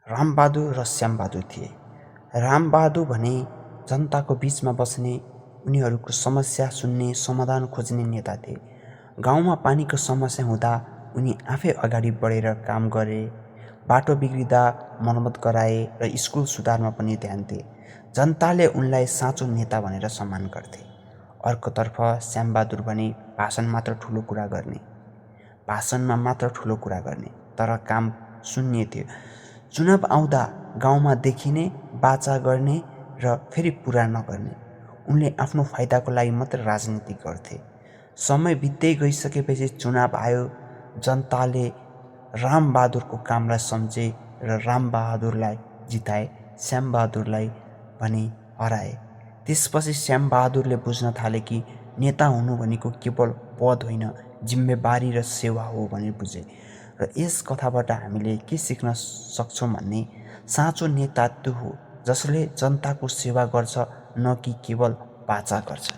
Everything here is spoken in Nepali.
रामबहादुर र श्यामबहादुर थिए। रामबहादुर भने जनताको बीचमा बस्ने, उनीहरूको समस्या सुन्ने, समाधान खोज्ने नेता थिए। गाउँमा पानीको समस्या हुँदा उनी आफै अगाडि बढेर काम गरे, बाटो बिग्रिँदा मर्मत गराए र स्कुल सुधारमा पनि ध्यान दिए। जनताले उनलाई साँचो नेता भनेर सम्मान गर्थे। अर्कोतर्फ श्यामबहादुर भने भाषणमा मात्र ठुलो कुरा गर्ने, तर काम शून्य थियो। चुनाव आउँदा गाउँमा देखिने, बाचा गर्ने र फेरि पुरा नगर्ने। उनले आफ्नो फाइदाको लागि मात्र राजनीति गर्थे। समय बित्दै गइसकेपछि चुनाव आयो। जनताले रामबहादुरको कामलाई सम्झे र रामबहादुरलाई जिताए, श्यामबहादुरलाई भने हराए। त्यसपछि श्यामबहादुरले बुझ्न थाले कि नेता हुनु भनेको केवल पद होइन, जिम्मेवारी र सेवा हो भनेर बुझे। र यस कथाबाट हामीले के सिक्न सक्छौँ भन्ने, साँचो नेता त्यो हो जसले जनताको सेवा गर्छ, न कि केवल बाचा गर्छ।